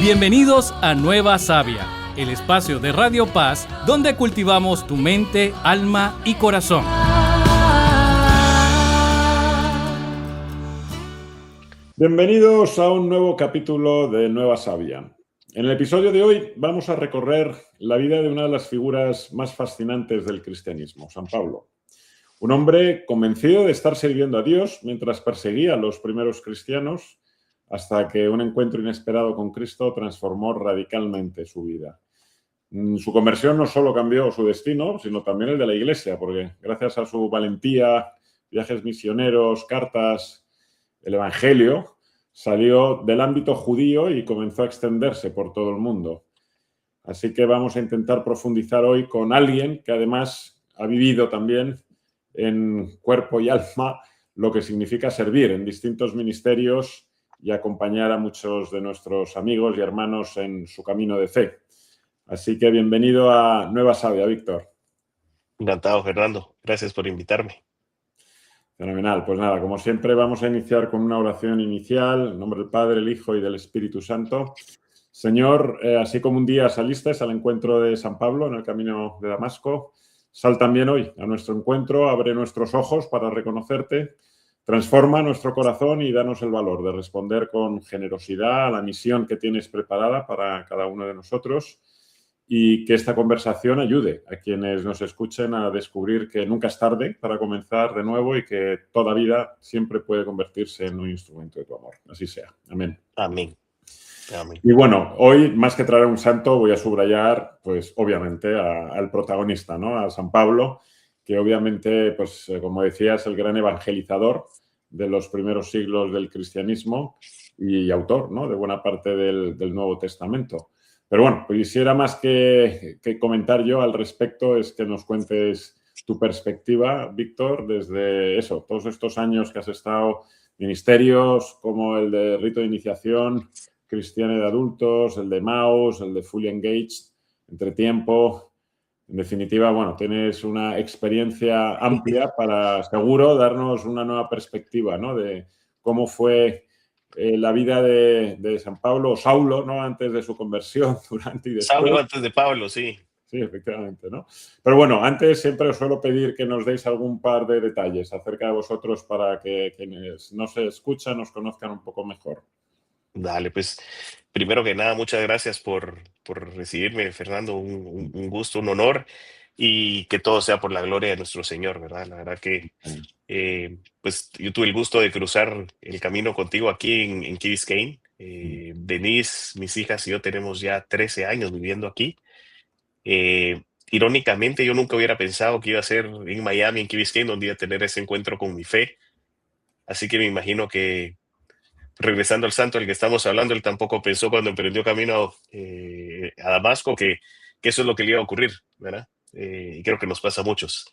Bienvenidos a Nueva Sabia, el espacio de Radio Paz donde cultivamos tu mente, alma y corazón. Bienvenidos a un nuevo capítulo de Nueva Sabia. En el episodio de hoy vamos a recorrer la vida de una de las figuras más fascinantes del cristianismo, San Pablo. Un hombre convencido de estar sirviendo a Dios mientras perseguía a los primeros cristianos hasta que un encuentro inesperado con Cristo transformó radicalmente su vida. Su conversión no solo cambió su destino, sino también el de la Iglesia, porque gracias a su valentía, viajes misioneros, cartas, el Evangelio, salió del ámbito judío y comenzó a extenderse por todo el mundo. Así que vamos a intentar profundizar hoy con alguien que además ha vivido también en cuerpo y alma lo que significa servir en distintos ministerios y acompañar a muchos de nuestros amigos y hermanos en su camino de fe. Así que bienvenido a Nueva Sabia, Víctor. Encantado, Fernando. Gracias por invitarme. Fenomenal. Pues nada, como siempre vamos a iniciar con una oración inicial en nombre del Padre, el Hijo y del Espíritu Santo. Señor, así como un día saliste al encuentro de San Pablo en el camino de Damasco, sal también hoy a nuestro encuentro, abre nuestros ojos para reconocerte, transforma nuestro corazón y danos el valor de responder con generosidad a la misión que tienes preparada para cada uno de nosotros y que esta conversación ayude a quienes nos escuchen a descubrir que nunca es tarde para comenzar de nuevo y que toda vida siempre puede convertirse en un instrumento de tu amor. Así sea. Amén. Amén. Amén. Y bueno, hoy, más que traer a un santo, voy a subrayar, pues, obviamente, al protagonista, ¿no? A San Pablo, que obviamente, pues, como decía, es el gran evangelizador de los primeros siglos del cristianismo y autor, ¿no?, de buena parte del Nuevo Testamento. Pero bueno, pues quisiera más que comentar yo al respecto, es que nos cuentes tu perspectiva, Víctor, desde eso, todos estos años que has estado en ministerios como el de Rito de Iniciación, Cristiana de Adultos, el de Maus, el de Fully Engaged, Entretiempo. En definitiva, bueno, tienes una experiencia amplia para, seguro, darnos una nueva perspectiva, ¿no?, de cómo fue la vida de San Pablo, o Saulo, ¿no?, antes de su conversión, durante y después. Saulo antes de Pablo, sí. Sí, efectivamente, ¿no? Pero bueno, antes siempre os suelo pedir que nos deis algún par de detalles acerca de vosotros para que quienes no se escuchan nos conozcan un poco mejor. Dale, pues, primero que nada, muchas gracias por recibirme, Fernando. Un gusto, un honor, y que todo sea por la gloria de nuestro Señor, ¿verdad? La verdad que, pues, yo tuve el gusto de cruzar el camino contigo aquí en Key Biscayne. Denise, mis hijas y yo tenemos ya 13 años viviendo aquí. Irónicamente, yo nunca hubiera pensado que iba a ser en Miami, en Key Biscayne, donde iba a tener ese encuentro con mi fe. Así que me imagino que, regresando al santo del que estamos hablando, él tampoco pensó cuando emprendió camino a Damasco que eso es lo que le iba a ocurrir, ¿verdad? Y creo que nos pasa a muchos.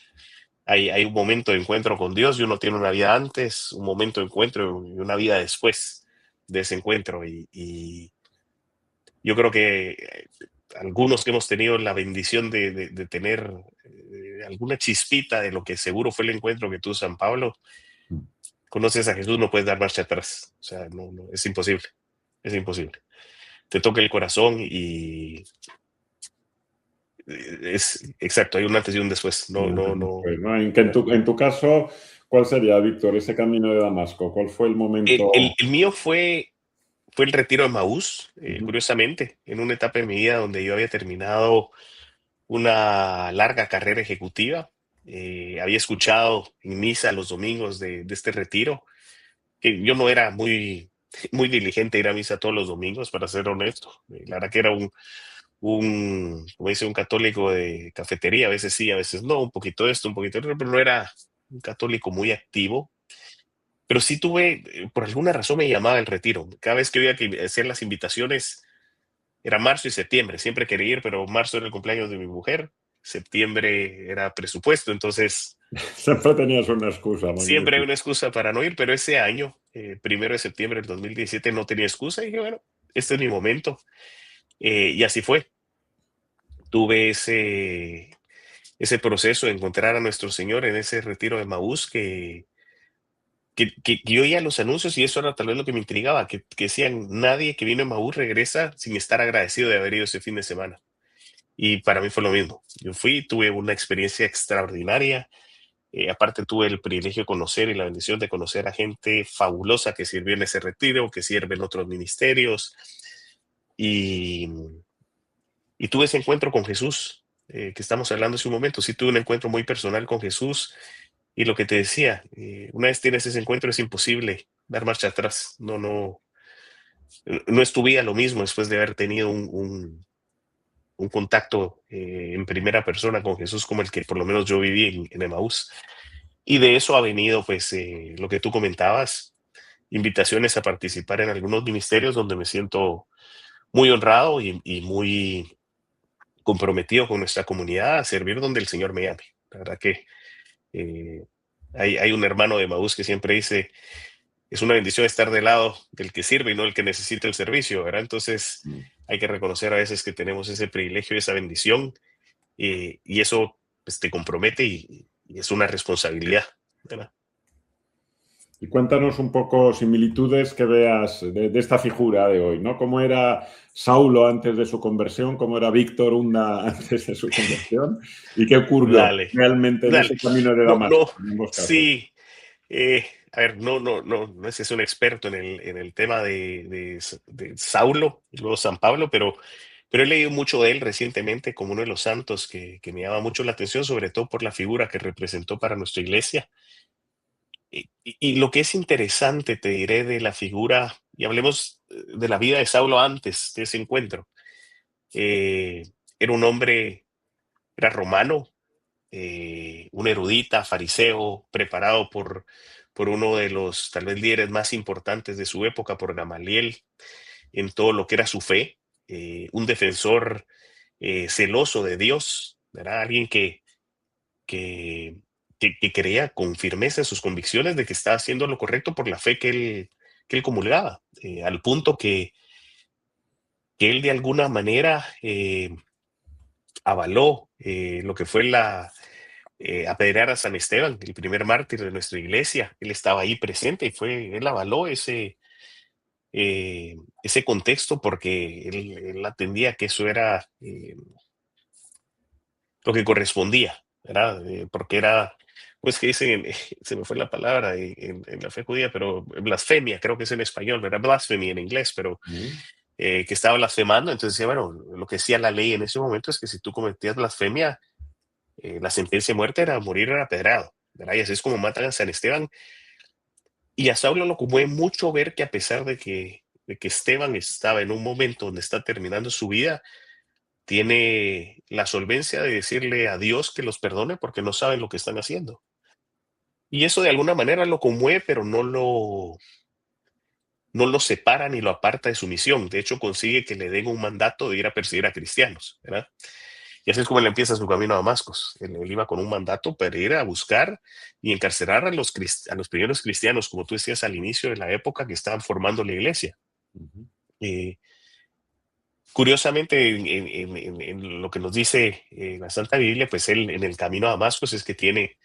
Hay un momento de encuentro con Dios y uno tiene una vida antes, un momento de encuentro y una vida después de ese encuentro. Y yo creo que algunos que hemos tenido la bendición de tener alguna chispita de lo que seguro fue el encuentro que tuvo San Pablo, conoces a Jesús, no puedes dar marcha atrás. O sea, no, es imposible. Es imposible. Te toca el corazón y es exacto, hay un antes y un después. No. Pues, ¿no? En tu caso, ¿cuál sería, Víctor, ese camino de Damasco? ¿Cuál fue el momento? El mío fue el retiro de Maús, curiosamente, en una etapa de mi vida donde yo había terminado una larga carrera ejecutiva. Había escuchado en misa los domingos de este retiro, que yo no era muy diligente a ir a misa todos los domingos, para ser honesto. La verdad que era como dice, un católico de cafetería, a veces sí, a veces no, un poquito de esto, un poquito de otro, pero no era un católico muy activo. Pero sí tuve, por alguna razón me llamaba el retiro. Cada vez que había que hacer las invitaciones, era marzo y septiembre. Siempre quería ir, pero marzo era el cumpleaños de mi mujer, septiembre era presupuesto, entonces Siempre tenías una excusa. siempre hay una excusa para no ir, pero ese año, 1 de septiembre del 2017, no tenía excusa y dije, bueno, este es mi momento. Y así fue. Tuve ese proceso de encontrar a nuestro Señor en ese retiro de Maús que que yo oía los anuncios y eso era tal vez lo que me intrigaba, que decían, nadie que vino a Emaús regresa sin estar agradecido de haber ido ese fin de semana. Y para mí fue lo mismo. Yo fui, tuve una experiencia extraordinaria. Aparte tuve el privilegio de conocer y la bendición de conocer a gente fabulosa que sirvió en ese retiro, que sirve en otros ministerios. Y, y tuve ese encuentro con Jesús, que estamos hablando hace un momento. Sí tuve un encuentro muy personal con Jesús. Y lo que te decía, una vez tienes ese encuentro es imposible dar marcha atrás. No es tu vida lo mismo después de haber tenido un contacto en primera persona con Jesús como el que por lo menos yo viví en Emaús. Y de eso ha venido, pues, lo que tú comentabas, invitaciones a participar en algunos ministerios donde me siento muy honrado y muy comprometido con nuestra comunidad a servir donde el Señor me llame. La verdad que eh, hay un hermano de Emaús que siempre dice, es una bendición estar del lado del que sirve y no el que necesita el servicio, ¿verdad? Entonces hay que reconocer a veces que tenemos ese privilegio y esa bendición, y eso pues, te compromete y es una responsabilidad, ¿verdad? Y cuéntanos un poco similitudes que veas de esta figura de hoy, ¿no? ¿Cómo era Saulo antes de su conversión? ¿Cómo era Víctor Hunda antes de su conversión? ¿Y qué ocurrió Dale, realmente en dale. ese camino de No, Damasco, no, en ambos casos? sí. A ver, no es que sea un experto en el tema de Saulo y luego San Pablo, pero he leído mucho de él recientemente como uno de los santos que me llama mucho la atención, sobre todo por la figura que representó para nuestra iglesia. Y lo que es interesante, te diré, de la figura, y hablemos de la vida de Saulo antes de ese encuentro. Eh, Era un hombre, era romano, un erudita, fariseo, preparado por uno de los tal vez líderes más importantes de su época, por Gamaliel, en todo lo que era su fe, un defensor celoso de Dios, ¿verdad? Alguien que, que creía con firmeza en sus convicciones de que estaba haciendo lo correcto por la fe que él comulgaba, al punto que él de alguna manera avaló lo que fue apedrear a San Esteban, el primer mártir de nuestra iglesia. Él estaba ahí presente y él avaló ese contexto porque él atendía que eso era lo que correspondía, ¿verdad? Porque era, pues que dicen, se me fue la palabra en la fe judía, pero blasfemia, creo que es en español, ¿verdad? Blasphemy en inglés, pero que estaba blasfemando. Entonces decía, bueno, lo que decía la ley en ese momento es que si tú cometías blasfemia, la sentencia de muerte era morir apedrado, ¿verdad? Y así es como matan a San Esteban. Y a Saulo lo conmueve mucho ver que a pesar de que Esteban estaba en un momento donde está terminando su vida, tiene la solvencia de decirle a Dios que los perdone porque no saben lo que están haciendo. Y eso de alguna manera lo conmueve, pero no lo separa ni lo aparta de su misión. De hecho, consigue que le den un mandato de ir a perseguir a cristianos, ¿verdad? Y así es como él empieza su camino a Damasco. Él iba con un mandato para ir a buscar y encarcelar a los primeros cristianos, como tú decías al inicio de la época, que estaban formando la iglesia. Eh, Curiosamente, en lo que nos dice la Santa Biblia, pues él en el camino a Damasco es que tiene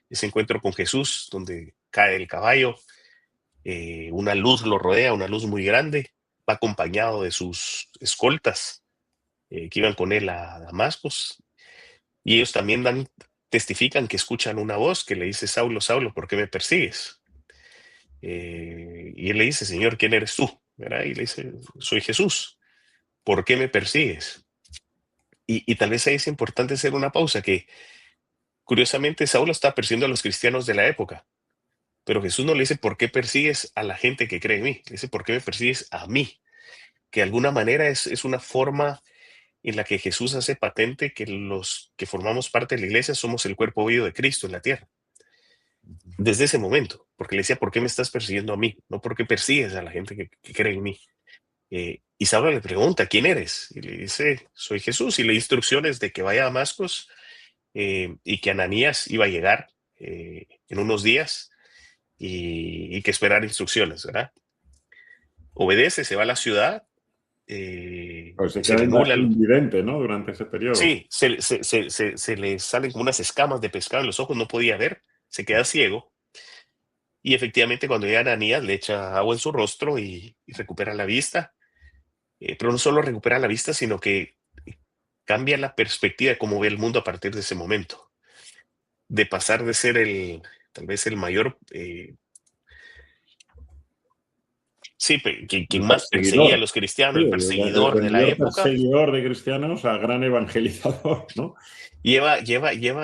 ese encuentro con Jesús, donde cae del caballo, una luz lo rodea, una luz muy grande, va acompañado de sus escoltas que iban con él a Damasco, y ellos también testifican que escuchan una voz que le dice, Saulo, Saulo, ¿por qué me persigues? Y él le dice, Señor, ¿quién eres tú? ¿Verdad? Y le dice, soy Jesús, ¿por qué me persigues? Y tal vez ahí es importante hacer una pausa, que curiosamente Saulo está persiguiendo a los cristianos de la época, pero Jesús no le dice, ¿por qué persigues a la gente que cree en mí? Le dice, ¿por qué me persigues a mí? Que de alguna manera es una forma en la que Jesús hace patente que los que formamos parte de la iglesia somos el cuerpo vivo de Cristo en la tierra. Desde ese momento, porque le decía, ¿por qué me estás persiguiendo a mí? No, ¿por qué persigues a la gente que cree en mí? Y Saulo le pregunta, ¿quién eres? Y le dice, soy Jesús, y le da instrucciones de que vaya a Damascus, y que Ananías iba a llegar en unos días y que esperar instrucciones, ¿verdad? Obedece, se va a la ciudad, Pues se se queda le nubla. invidente, ¿no? Durante ese periodo. Sí, se le salen como unas escamas de pescado en los ojos, no podía ver, se queda ciego. Y efectivamente, cuando llega Ananías, le echa agua en su rostro y recupera la vista. Pero no solo recupera la vista, sino que cambia la perspectiva de cómo ve el mundo a partir de ese momento. De pasar de ser tal vez el mayor, sí, quien El más perseguía a perseguidor. los cristianos, Sí, el perseguidor el de la mayor época, perseguidor de cristianos a gran evangelizador, ¿no?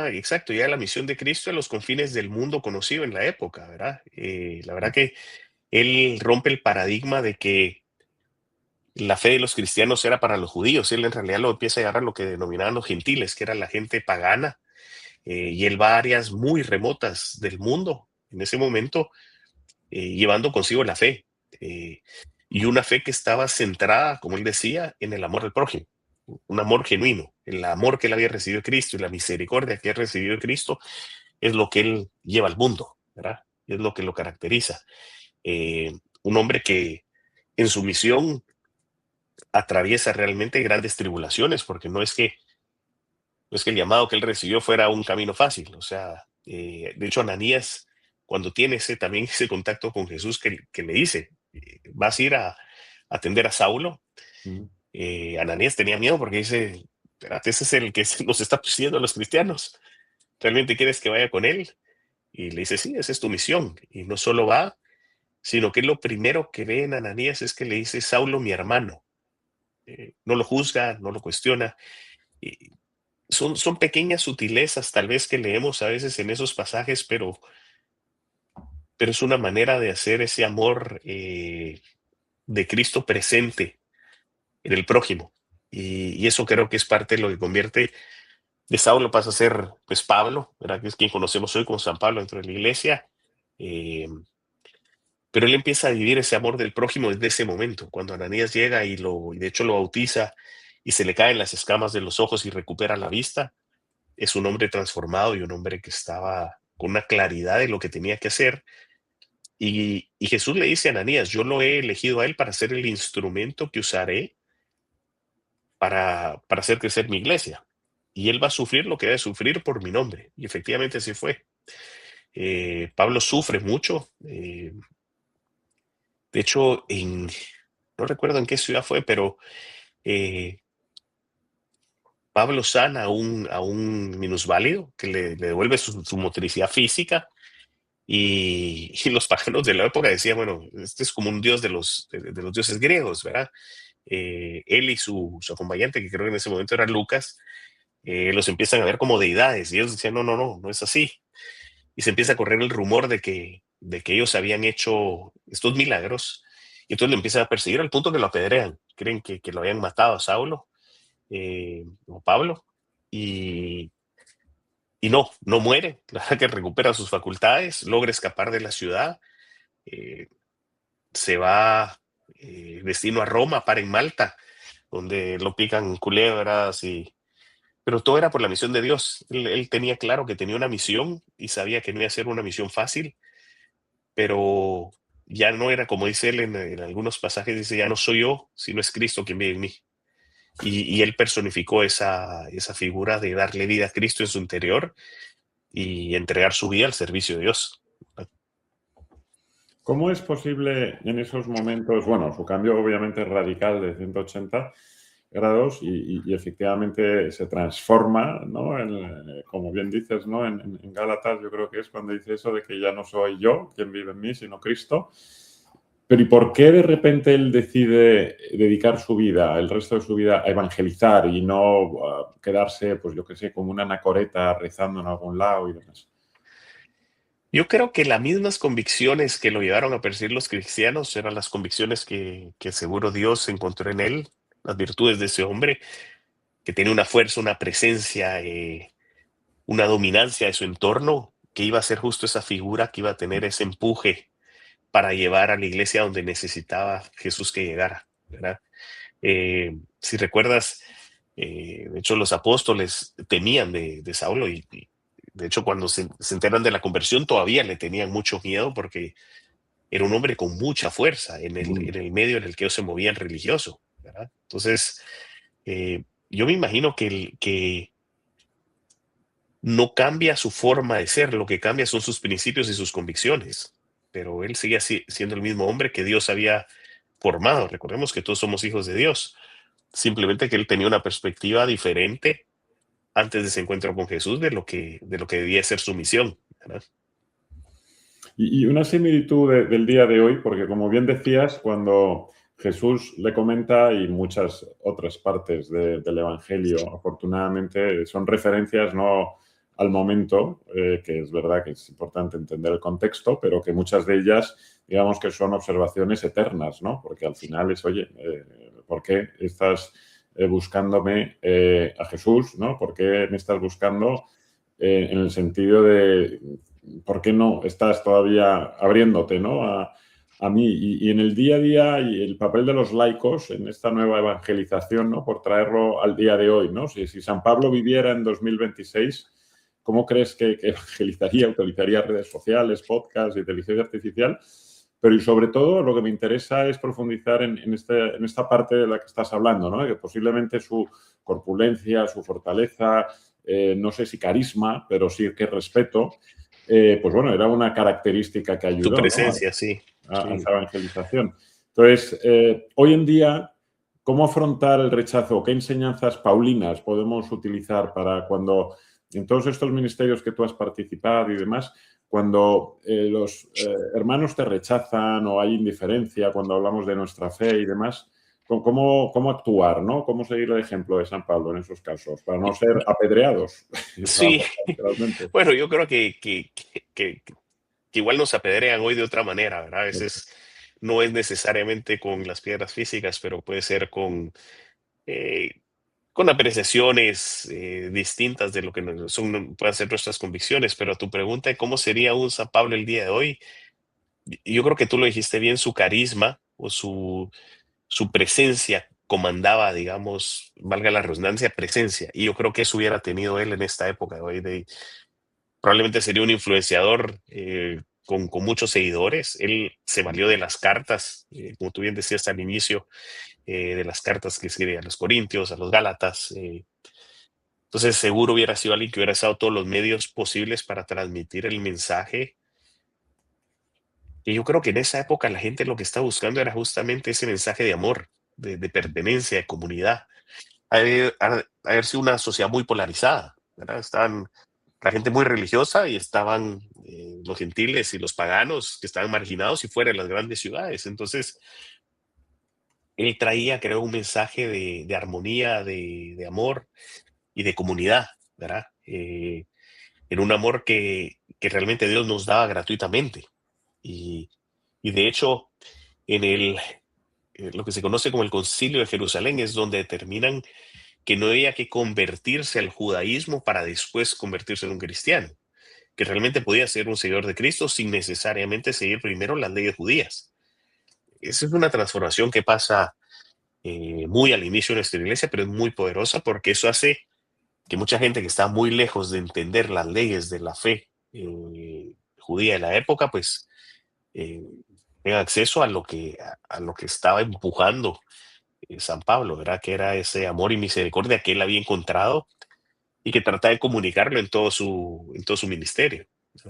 exacto, lleva la misión de Cristo a los confines del mundo conocido en la época, ¿verdad? La verdad que él rompe el paradigma de que la fe de los cristianos era para los judíos. Él en realidad lo empieza a agarrar lo que denominaban los gentiles, que era la gente pagana, y él va a áreas muy remotas del mundo en ese momento, llevando consigo la fe, y una fe que estaba centrada, como él decía, en el amor del prójimo, un amor genuino. El amor que él había recibido de Cristo y la misericordia que ha recibido de Cristo es lo que él lleva al mundo, ¿verdad? Es lo que lo caracteriza. Eh, un hombre que en su misión atraviesa realmente grandes tribulaciones, porque no es que el llamado que él recibió fuera un camino fácil. O sea, de hecho, Ananías, cuando tiene también ese contacto con Jesús, que le dice, vas a ir a atender a Saulo. Mm. Ananías tenía miedo porque dice, espérate, ese es el que nos está persiguiendo a los cristianos. ¿Realmente quieres que vaya con él? Y le dice, sí, esa es tu misión. Y no solo va, sino que lo primero que ve en Ananías es que le dice, Saulo, mi hermano. No lo juzga, no lo cuestiona. Y son pequeñas sutilezas tal vez que leemos a veces en esos pasajes, pero es una manera de hacer ese amor, de Cristo presente en el prójimo. Y eso creo que es parte de lo que convierte de Saulo, pasa a ser pues Pablo, ¿verdad? Que es quien conocemos hoy como San Pablo dentro de la iglesia. eh, pero él empieza a vivir ese amor del prójimo desde ese momento, cuando Ananías llega y de hecho lo bautiza y se le caen las escamas de los ojos y recupera la vista. Es un hombre transformado y un hombre que estaba con una claridad de lo que tenía que hacer. Y Jesús le dice a Ananías, yo lo he elegido a él para ser el instrumento que usaré para hacer crecer mi iglesia. Y él va a sufrir lo que debe sufrir por mi nombre. Y efectivamente así fue. Pablo sufre mucho. De hecho, no recuerdo en qué ciudad fue, pero eh, Pablo sana a un minusválido que le devuelve su motricidad física. Y los paganos de la época decían, bueno, este es como un dios de los dioses griegos, ¿verdad? Él y su acompañante, que creo que en ese momento era Lucas, los empiezan a ver como deidades. Y ellos decían, no, no, no, no es así. Y se empieza a correr el rumor de que ellos habían hecho estos milagros. Y entonces lo empiezan a perseguir al punto que lo apedrean. Creen que lo habían matado a Saulo, o Pablo. Y, y no muere. La verdad que recupera sus facultades, logra escapar de la ciudad. eh, Se va, destino a Roma, para en Malta, donde lo pican culebras, pero todo era por la misión de Dios. Él tenía claro que tenía una misión y sabía que no iba a ser una misión fácil, pero ya no era como dice él en algunos pasajes, dice, ya no soy yo, sino es Cristo quien vive en mí. Y él personificó esa figura de darle vida a Cristo en su interior y entregar su vida al servicio de Dios. ¿Cómo es posible en esos momentos, bueno, su cambio obviamente es radical de 180 grados y efectivamente se transforma, ¿no? Como bien dices, ¿no? En Gálatas yo creo que es cuando dice eso de que ya no soy yo quien vive en mí, sino Cristo. Pero ¿y por qué de repente él decide dedicar su vida, el resto de su vida, a evangelizar y no quedarse, pues yo qué sé, como una anacoreta rezando en algún lado y demás? Yo creo que las mismas convicciones que lo llevaron a perseguir los cristianos eran las convicciones que seguro Dios encontró en él, las virtudes de ese hombre, que tenía una fuerza, una presencia, una dominancia de su entorno, que iba a ser justo esa figura que iba a tener ese empuje para llevar a la iglesia donde necesitaba Jesús que llegara, ¿verdad? Si recuerdas, de hecho los apóstoles temían de Saulo y de hecho cuando se enteran de la conversión todavía le tenían mucho miedo porque era un hombre con mucha fuerza en el medio en el que ellos se movían religioso, ¿verdad? Entonces, yo me imagino que no cambia su forma de ser, lo que cambia son sus principios y sus convicciones. pero él seguía siendo el mismo hombre que Dios había formado. Recordemos que todos somos hijos de Dios, simplemente que él tenía una perspectiva diferente antes de ese encuentro con Jesús de lo que debía ser su misión, ¿verdad? Y una similitud del día de hoy, porque como bien decías, cuando Jesús le comenta, y muchas otras partes del Evangelio, afortunadamente, son referencias no al momento, que es verdad que es importante entender el contexto, pero que muchas de ellas, digamos que son observaciones eternas, ¿no? Porque al final es, oye, ¿por qué estás buscándome a Jesús, ¿no? ¿Por qué me estás buscando en el sentido de por qué no estás todavía abriéndote, ¿no? a mí? Y en el día a día y el papel de los laicos en esta nueva evangelización, ¿no? Por traerlo al día de hoy, ¿no? Si San Pablo viviera en 2026, ¿cómo crees que evangelizaría? ¿Utilizaría redes sociales, podcasts, inteligencia artificial? Pero y sobre todo lo que me interesa es profundizar en esta parte de la que estás hablando, ¿no? Que posiblemente su corpulencia, su fortaleza, no sé si carisma, pero sí que respeto, pues bueno, era una característica que Tu ayudó, ¿no? presencia, sí. a Sí. esa evangelización. Entonces, hoy en día, ¿cómo afrontar el rechazo? ¿Qué enseñanzas paulinas podemos utilizar para cuando, en todos estos ministerios que tú has participado y demás, cuando los hermanos te rechazan o hay indiferencia cuando hablamos de nuestra fe y demás, cómo actuar, ¿no? ¿Cómo seguir el ejemplo de San Pablo en esos casos para no ser apedreados? Sí, Literalmente. bueno, yo creo que igual nos apedrean hoy de otra manera, ¿verdad? A veces no es necesariamente con las piedras físicas, pero puede ser eh, con apreciaciones distintas de lo que pueden ser nuestras convicciones. Pero a tu pregunta de cómo sería un San Pablo el día de hoy, yo creo que tú lo dijiste bien, su carisma o su presencia comandaba, digamos, valga la redundancia, presencia. Y yo creo que eso hubiera tenido él en esta época de hoy. Probablemente sería un influenciador con muchos seguidores. Él se valió de las cartas, como tú bien decías al inicio, de las cartas que escribe a los Corintios, a los Gálatas. Entonces, seguro hubiera sido alguien que hubiera usado todos los medios posibles para transmitir el mensaje. Y yo creo que en esa época la gente lo que estaba buscando era justamente ese mensaje de amor, de pertenencia, de comunidad. Haber sido una sociedad muy polarizada, ¿verdad? Estaban la gente muy religiosa y estaban los gentiles y los paganos que estaban marginados y fuera de las grandes ciudades. Entonces, él traía, creo, un mensaje de armonía, de amor y de comunidad, ¿verdad? En un amor que realmente Dios nos daba gratuitamente. Y, y de hecho, en lo que se conoce como el Concilio de Jerusalén es donde determinan que no había que convertirse al judaísmo para después convertirse en un cristiano, que realmente podía ser un seguidor de Cristo sin necesariamente seguir primero las leyes judías. Esa es una transformación que pasa muy al inicio de nuestra iglesia, pero es muy poderosa porque eso hace que mucha gente que está muy lejos de entender las leyes de la fe judía de la época, pues eh, tenga acceso a lo que estaba empujando San Pablo, ¿verdad? Que era ese amor y misericordia que él había encontrado y que trataba de comunicarlo en todo su ministerio. ¿Sí?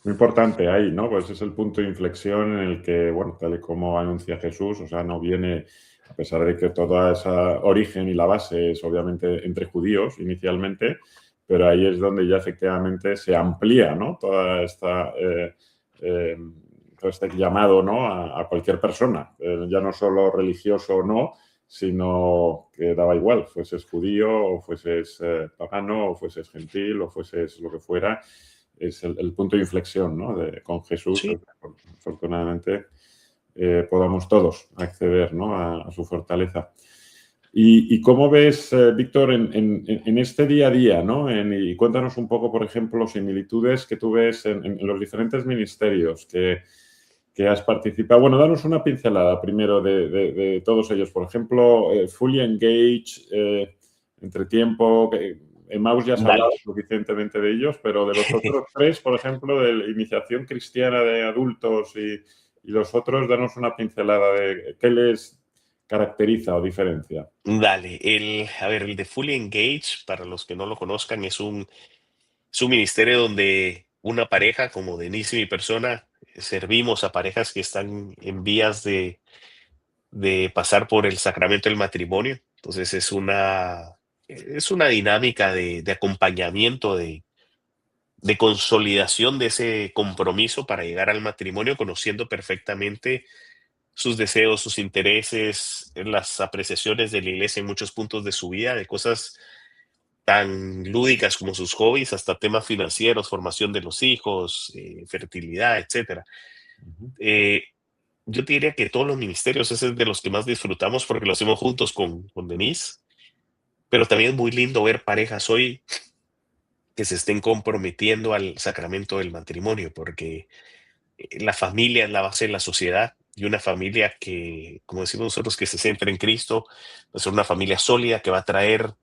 Muy importante ahí, ¿no? Pues es el punto de inflexión en el que, bueno, tal y como anuncia Jesús, o sea, no viene, a pesar de que toda esa origen y la base es obviamente entre judíos inicialmente, pero ahí es donde ya efectivamente se amplía, ¿no? Eh, todo este llamado, ¿no? A cualquier persona, ya no solo religioso o no, sino que daba igual, fueses judío o fueses pagano o fueses gentil o fueses lo que fuera. Es el punto de inflexión, ¿no? Con Jesús, Sí. afortunadamente, podamos todos acceder, ¿no? a su fortaleza. ¿Y cómo ves, Víctor, en este día a día, ¿no? Y cuéntanos un poco, por ejemplo, similitudes que tú ves en los diferentes ministerios que has participado. Bueno, danos una pincelada primero de todos ellos. Por ejemplo, Fully Engage, Entretiempo, Emmaus ya has Dale. hablado suficientemente de ellos, pero de los otros tres, por ejemplo, de la iniciación cristiana de adultos y los otros, danos una pincelada de qué les caracteriza o diferencia. Dale. A ver, el de Fully Engage, para los que no lo conozcan, es un ministerio donde una pareja como Denise y mi persona, servimos a parejas que están en vías de pasar por el sacramento del matrimonio. Entonces es una dinámica de acompañamiento, de consolidación de ese compromiso para llegar al matrimonio, conociendo perfectamente sus deseos, sus intereses, las apreciaciones de la iglesia en muchos puntos de su vida, de cosas tan lúdicas como sus hobbies, hasta temas financieros, formación de los hijos, fertilidad, etcétera. Ujú. Eh, yo te diría que todos los ministerios ese es de los que más disfrutamos porque lo hacemos juntos con Denise, pero también es muy lindo ver parejas hoy que se estén comprometiendo al sacramento del matrimonio, porque la familia es la base de la sociedad y una familia que, como decimos nosotros, que se centra en Cristo, es una familia sólida que va a traer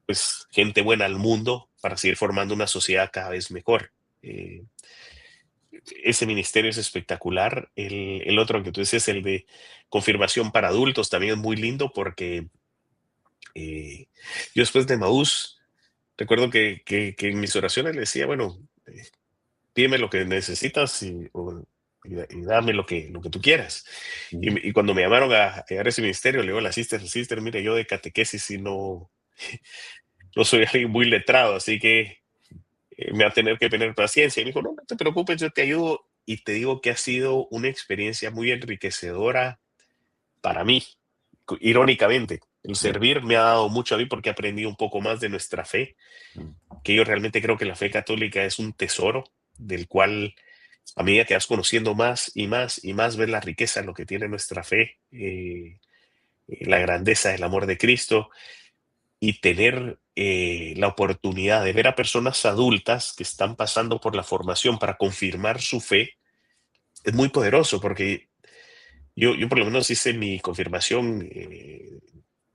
pues gente buena al mundo para seguir formando una sociedad cada vez mejor. Eh, ese ministerio es espectacular. El otro que tú dices, el de confirmación para adultos, también es muy lindo porque yo después de Maús, recuerdo que en mis oraciones le decía, bueno, pídeme lo que necesitas y dame lo que tú quieras. Ujú. Y cuando me llamaron a llegar a ese ministerio, le digo a la sister, mire, yo de catequesis y no soy alguien muy letrado, así que me va a tener que tener paciencia. Y me dijo, no, no te preocupes, yo te ayudo. Y te digo que ha sido una experiencia muy enriquecedora para mí, irónicamente. El Ya. servir me ha dado mucho a mí porque he aprendido un poco más de nuestra fe, Mm. que yo realmente creo que la fe católica es un tesoro del cual a medida que vas conociendo más y más y más, ves la riqueza en lo que tiene nuestra fe, la grandeza del amor de Cristo y tener la oportunidad de ver a personas adultas que están pasando por la formación para confirmar su fe es muy poderoso porque yo por lo menos hice mi confirmación.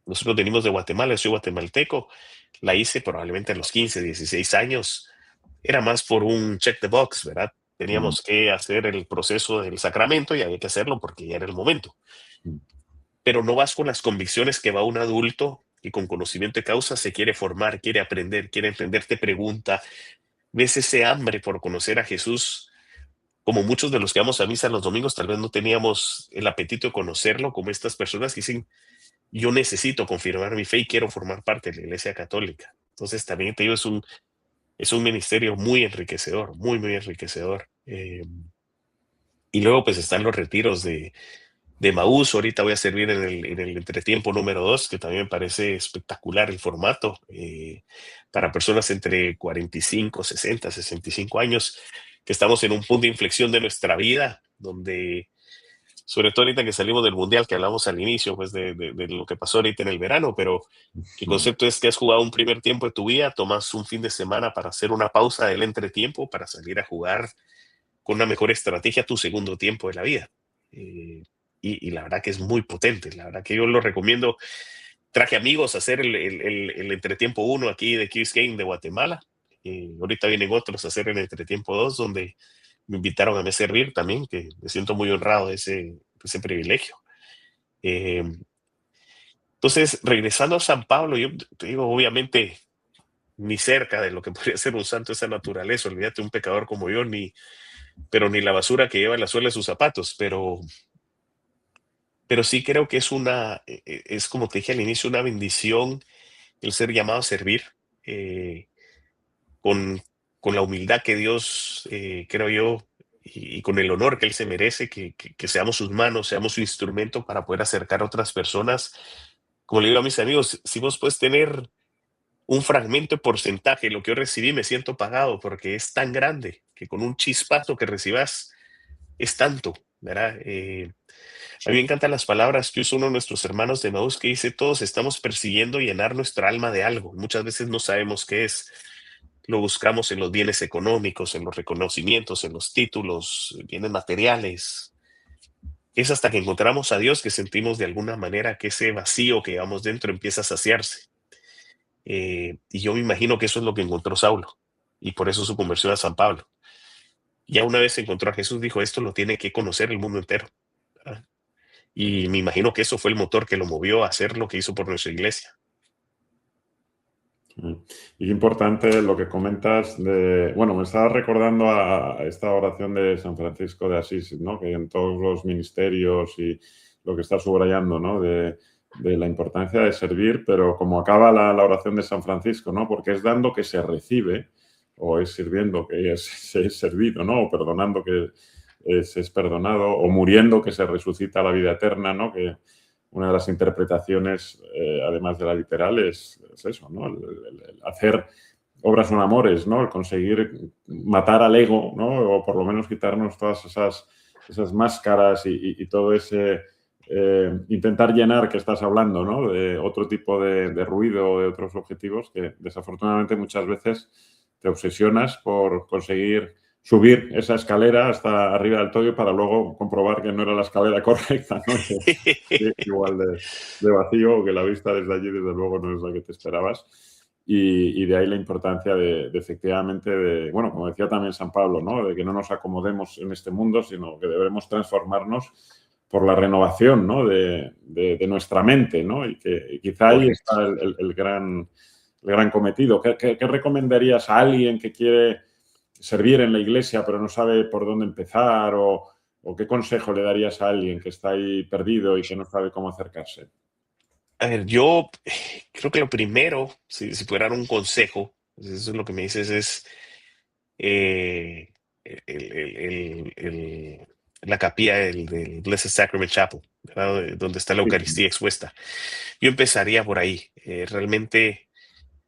Nosotros venimos de Guatemala, yo soy guatemalteco, la hice probablemente a los 15, 16 años. Era más por un check the box, ¿verdad? Mm. Teníamos que hacer el proceso del sacramento y había que hacerlo porque ya era el momento. Mm. Pero no vas con las convicciones que va un adulto y con conocimiento de causa se quiere formar, quiere aprender, quiere entender, te pregunta, ves ese hambre por conocer a Jesús. Como muchos de los que vamos a misa los domingos, tal vez no teníamos el apetito de conocerlo, como estas personas que dicen, yo necesito confirmar mi fe y quiero formar parte de la Iglesia Católica. Entonces también te digo, es un ministerio muy enriquecedor, muy, muy enriquecedor. Y luego pues están los retiros de Maús. Ahorita voy a servir en el entretiempo número 2, que también me parece espectacular el formato, para personas entre 45, 60, 65 años, que estamos en un punto de inflexión de nuestra vida, donde, sobre todo ahorita que salimos del Mundial, que hablamos al inicio, pues de lo que pasó ahorita en el verano, pero el Mm. concepto es que has jugado un primer tiempo de tu vida, tomas un fin de semana para hacer una pausa del entretiempo, para salir a jugar con una mejor estrategia tu segundo tiempo de la vida. Eh, y la verdad que es muy potente, la verdad que yo lo recomiendo. Traje amigos a hacer el entretiempo 1 aquí de Kids Game de Guatemala. Ahorita vienen otros a hacer el entretiempo 2 donde me invitaron a me servir también, que me siento muy honrado de ese privilegio. Eh, entonces, regresando a San Pablo, yo te digo, obviamente, ni cerca de lo que podría ser un santo esa naturaleza, olvídate un pecador como yo, pero ni la basura que lleva en la suela de sus zapatos, pero sí creo que es como te dije al inicio, una bendición el ser llamado a servir, eh, con, con la humildad que Dios, creo yo, y con el honor que Él se merece, que seamos sus manos, seamos su instrumento para poder acercar a otras personas. Como le digo a mis amigos, si vos puedes tener un fragmento de porcentaje de lo que yo recibí, me siento pagado porque es tan grande que con un chispazo que recibas es tanto, ¿verdad? A mí me encantan las palabras que usa uno de nuestros hermanos de Maús que dice, todos estamos persiguiendo llenar nuestra alma de algo. Muchas veces no sabemos qué es. Lo buscamos en los bienes económicos, en los reconocimientos, en los títulos, bienes materiales. Es hasta que encontramos a Dios que sentimos de alguna manera que ese vacío que llevamos dentro empieza a saciarse. Y yo me imagino que eso es lo que encontró Saulo y por eso su conversión a San Pablo. Ya una vez encontró a Jesús, dijo, esto lo tiene que conocer el mundo entero, ¿verdad? Y me imagino que eso fue el motor que lo movió a hacer lo que hizo por nuestra iglesia. Y qué importante lo que comentas de... Bueno, me estaba recordando a esta oración de San Francisco de Asís, ¿no? Que en todos los ministerios y lo que está subrayando, ¿no? De la importancia de servir, pero como acaba la oración de San Francisco, ¿no? Porque es dando que se recibe, o es sirviendo que se es servido, ¿no? O perdonando que se es perdonado, o muriendo que se resucita a la vida eterna, ¿no? Que una de las interpretaciones, además de la literal, es eso, ¿no? El hacer obras son amores, ¿no? El conseguir matar al ego, ¿no? O por lo menos quitarnos todas esas máscaras y todo ese... intentar llenar que estás hablando, ¿no? De otro tipo de ruido, de otros objetivos que desafortunadamente muchas veces te obsesionas por conseguir subir esa escalera hasta arriba del todo para luego comprobar que no era la escalera correcta, ¿no? Que igual de vacío, que la vista desde allí desde luego no es la que te esperabas. Y de ahí la importancia de efectivamente, bueno, como decía también San Pablo, ¿no? De que no nos acomodemos en este mundo, sino que debemos transformarnos por la renovación, ¿no? de nuestra mente, ¿no? Y que quizá ahí está el gran cometido. ¿Qué recomendarías a alguien que quiere servir en la iglesia pero no sabe por dónde empezar? ¿O qué consejo le darías a alguien que está ahí perdido y que no sabe cómo acercarse? A ver, yo creo que lo primero, si fuera un consejo, pues eso es lo que me dices, es eh, la capilla del Blessed Sacrament Chapel, ¿verdad? Donde está la Eucaristía expuesta. Yo empezaría por ahí. Realmente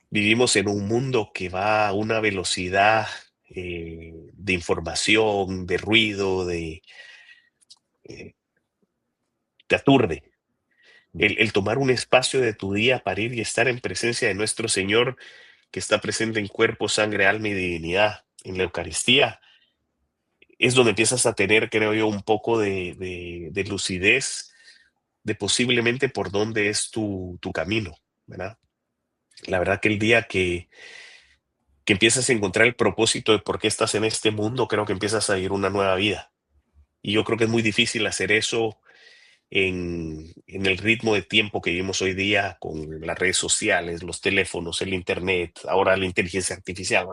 vivimos en un mundo que va a una velocidad de información, de ruido, eh, te aturde. El tomar un espacio de tu día para ir y estar en presencia de nuestro Señor, que está presente en cuerpo, sangre, alma y divinidad, en la Eucaristía, es donde empiezas a tener, creo yo, un poco de lucidez de posiblemente por dónde es tu camino, ¿verdad? La verdad que el día que empiezas a encontrar el propósito de por qué estás en este mundo, creo que empiezas a ir una nueva vida. Y yo creo que es muy difícil hacer eso en el ritmo de tiempo que vivimos hoy día con las redes sociales, los teléfonos, el internet, ahora la inteligencia artificial.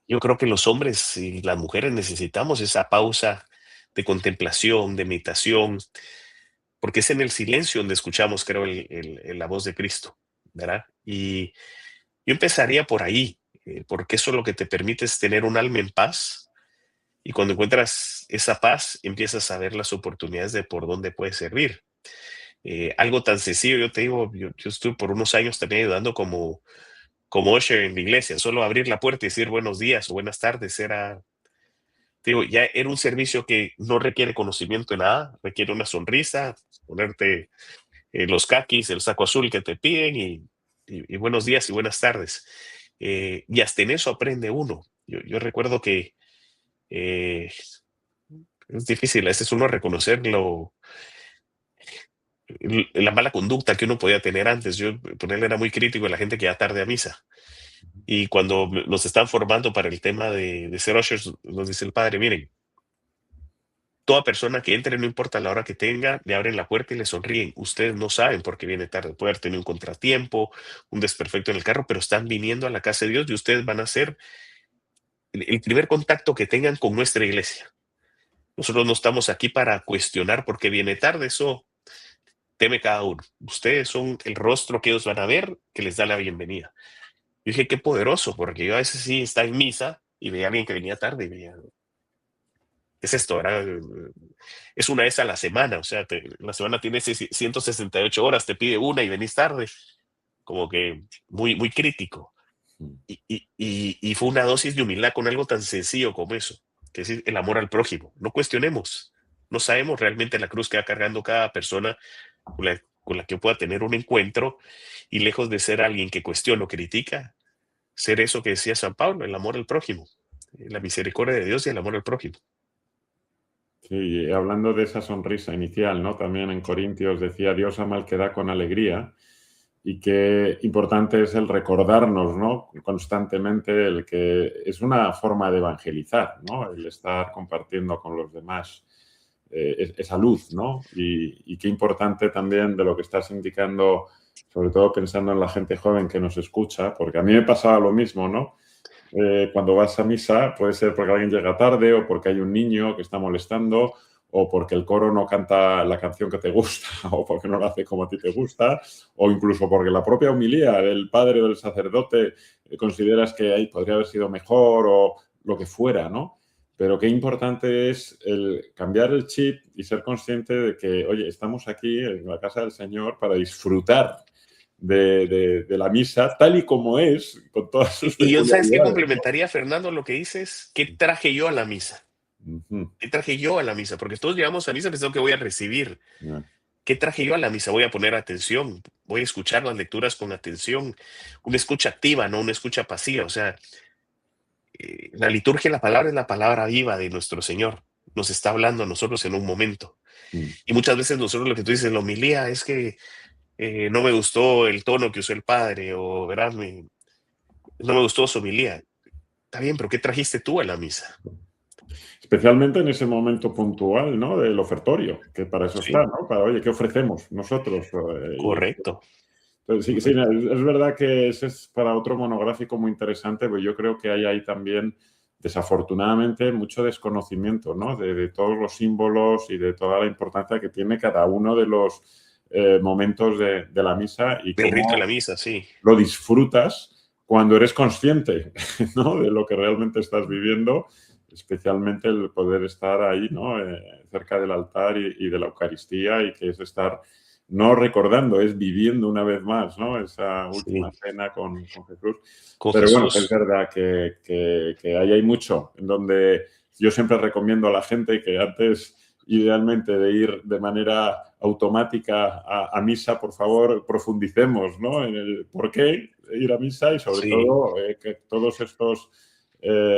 Yo creo que los hombres y las mujeres necesitamos esa pausa de contemplación, de meditación, porque es en el silencio donde escuchamos, creo, la voz de Cristo, ¿verdad? Y yo empezaría por ahí, porque eso lo que te permite es tener un alma en paz. Y cuando encuentras esa paz, empiezas a ver las oportunidades de por dónde puedes servir. Algo tan sencillo, yo te digo, yo estuve por unos años también ayudando como usher en la iglesia, solo abrir la puerta y decir buenos días o buenas tardes te digo, ya era un servicio que no requiere conocimiento de nada, requiere una sonrisa, ponerte los caquis, el saco azul que te piden y buenos días y buenas tardes. Y hasta en eso aprende uno. Yo recuerdo que eh, es difícil, a veces uno reconocerlo, la mala conducta que uno podía tener antes. Yo, ponerle, era muy crítico de la gente que iba tarde a misa. Y cuando nos están formando para el tema de ser ushers, nos dice el padre, miren, toda persona que entre, no importa la hora que tenga, le abren la puerta y le sonríen. Ustedes no saben por qué viene tarde. Puede haber tenido un contratiempo, un desperfecto en el carro, pero están viniendo a la casa de Dios y ustedes van a ser el primer contacto que tengan con nuestra iglesia. Nosotros no estamos aquí para cuestionar por qué viene tarde. Eso teme cada uno. Ustedes son el rostro que ellos van a ver, que les da la bienvenida. Yo dije, qué poderoso, porque yo a veces sí estaba en misa y veía a alguien que venía tarde y veía, ¿qué es esto? Es una vez a la semana, o sea, la semana tiene 168 horas, te pide una y venís tarde, como que muy, muy crítico. Y fue una dosis de humildad con algo tan sencillo como eso, que es el amor al prójimo. No cuestionemos, no sabemos realmente la cruz que va cargando cada persona con la que pueda tener un encuentro, y lejos de ser alguien que cuestiona o critica, ser eso que decía San Pablo, el amor al prójimo, la misericordia de Dios y el amor al prójimo. Sí, hablando de esa sonrisa inicial, ¿no? También en Corintios decía, Dios ama al que da con alegría, y qué importante es el recordarnos, ¿no? Constantemente el que es una forma de evangelizar, ¿no? El estar compartiendo con los demás esa luz, ¿no? Y qué importante también de lo que estás indicando, sobre todo pensando en la gente joven que nos escucha, porque a mí me pasaba lo mismo, ¿no? Cuando vas a misa puede ser porque alguien llega tarde o porque hay un niño que está molestando o porque el coro no canta la canción que te gusta o porque no lo hace como a ti te gusta o incluso porque la propia homilía del padre o del sacerdote consideras que ahí podría haber sido mejor o lo que fuera, ¿no? Pero qué importante es el cambiar el chip y ser consciente de que, oye, estamos aquí en la casa del Señor para disfrutar de la misa tal y como es, con todas sus Y yo, ¿sabes qué peculiaridades, ¿no? complementaría, Fernando, lo que dices? ¿Qué traje yo a la misa? Ujú. ¿Qué traje yo a la misa? Porque todos llegamos a misa pensando que voy a recibir. Ya. ¿Qué traje yo a la misa? Voy a poner atención, voy a escuchar las lecturas con atención, una escucha activa, no una escucha pasiva. O sea, la liturgia, la palabra es la palabra viva de nuestro Señor. Nos está hablando a nosotros en un momento. Mm. Y muchas veces nosotros lo que tú dices en la homilía es que no me gustó el tono que usó el padre o, ¿verdad? No me gustó su homilía. Está bien, pero ¿qué trajiste tú a la misa? Especialmente en ese momento puntual, ¿no? Del ofertorio, que para eso está, Sí, ¿no? Para, oye, ¿qué ofrecemos nosotros? correcto, Entonces, sí, sí, correcto. es verdad que ese es para otro monográfico muy interesante, pero yo creo que hay ahí también, desafortunadamente, mucho desconocimiento, ¿no? De todos los símbolos y de toda la importancia que tiene cada uno de los momentos de la misa y El rito de la cómo misa, sí, lo disfrutas cuando eres consciente, ¿no? De lo que realmente estás viviendo, especialmente el poder estar ahí, ¿no? Cerca del altar y de la Eucaristía y que es estar no recordando, es viviendo una vez más, ¿no? Esa última sí, cena con Jesús. con Pero bueno, es Jesús. verdad que ahí hay mucho, en donde yo siempre recomiendo a la gente que antes, idealmente, de ir de manera automática a misa, por favor, profundicemos, ¿no? En el por qué ir a misa y sobre Sí, todo que todos estos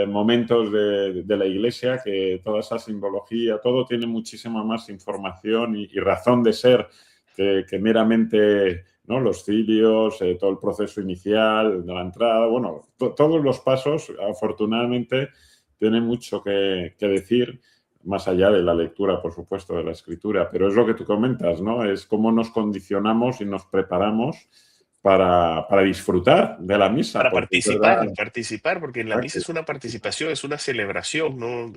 momentos de la iglesia, que toda esa simbología, todo tiene muchísima más información y razón de ser que meramente, ¿no? Los cilios, todo el proceso inicial de la entrada, bueno, todos los pasos, afortunadamente, tienen mucho que decir, más allá de la lectura, por supuesto, de la escritura, pero es lo que tú comentas, ¿no? Es cómo nos condicionamos y nos preparamos para disfrutar de la misa, para porque es verdad. participar, participar, porque en la misa Exacto. es una participación, es una celebración, ¿no?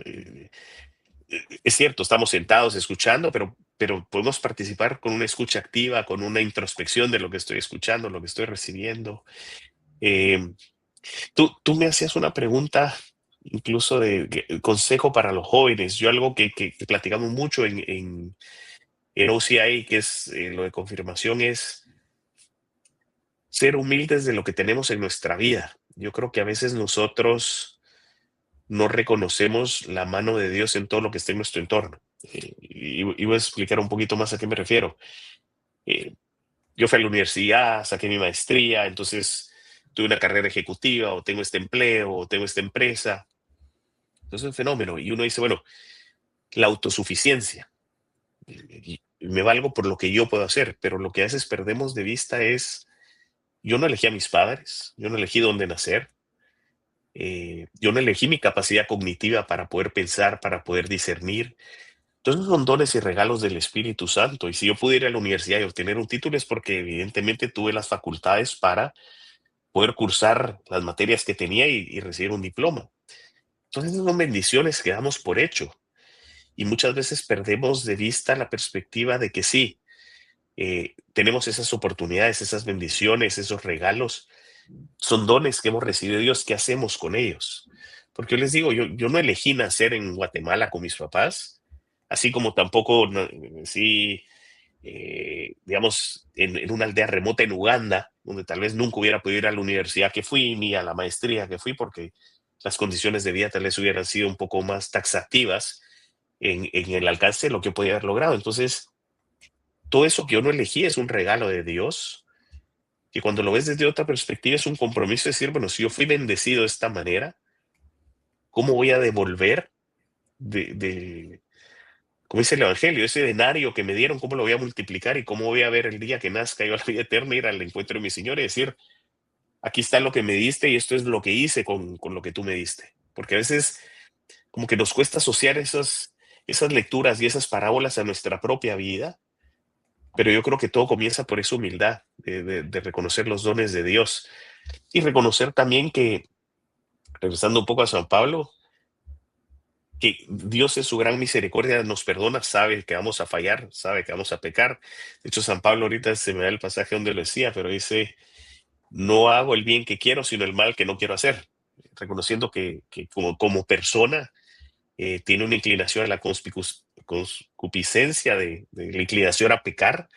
Es cierto, estamos sentados escuchando, pero podemos participar con una escucha activa, con una introspección de lo que estoy escuchando, lo que estoy recibiendo. Eh, tú me hacías una pregunta incluso consejo para los jóvenes. Yo algo que platicamos mucho en OCI, que es lo de confirmación, es ser humildes de lo que tenemos en nuestra vida. Yo creo que a veces nosotros no reconocemos la mano de Dios en todo lo que está en nuestro entorno. Y voy a explicar un poquito más a qué me refiero. Eh, yo fui a la universidad, saqué mi maestría, entonces tuve una carrera ejecutiva, o tengo este empleo, o tengo esta empresa. Entonces es un fenómeno. Y uno dice, bueno, la autosuficiencia. Y me valgo por lo que yo puedo hacer, pero lo que a veces perdemos de vista es, yo no elegí a mis padres, yo no elegí dónde nacer, yo no elegí mi capacidad cognitiva para poder pensar, para poder discernir. Entonces son dones y regalos del Espíritu Santo. Y si yo pude ir a la universidad y obtener un título es porque evidentemente tuve las facultades para poder cursar las materias que tenía y recibir un diploma. Entonces son bendiciones que damos por hecho. Y muchas veces perdemos de vista la perspectiva de que sí, tenemos esas oportunidades, esas bendiciones, esos regalos, son dones que hemos recibido de Dios. ¿Qué hacemos con ellos? Porque yo les digo, yo no elegí nacer en Guatemala con mis papás, así como tampoco, sí, digamos, en una aldea remota en Uganda, donde tal vez nunca hubiera podido ir a la universidad que fui, ni a la maestría que fui, porque las condiciones de vida tal vez hubieran sido un poco más taxativas en el alcance de lo que yo podía haber logrado. Entonces, todo eso que yo no elegí es un regalo de Dios, que cuando lo ves desde otra perspectiva es un compromiso de decir, bueno, si yo fui bendecido de esta manera, ¿cómo voy a devolver de como dice el Evangelio, ese denario que me dieron, cómo lo voy a multiplicar y cómo voy a ver el día que nazca yo a la vida eterna, ir al encuentro de mi Señor y decir, aquí está lo que me diste y esto es lo que hice con lo que tú me diste? Porque a veces como que nos cuesta asociar esas lecturas y esas parábolas a nuestra propia vida, pero yo creo que todo comienza por esa humildad de reconocer los dones de Dios y reconocer también que, regresando un poco a San Pablo, que Dios en su gran misericordia nos perdona, sabe que vamos a fallar, sabe que vamos a pecar. De hecho, San Pablo ahorita se me da el pasaje donde lo decía, pero dice, no hago el bien que quiero, sino el mal que no quiero hacer, reconociendo que como persona tiene una inclinación a la concupiscencia, de la inclinación a pecar.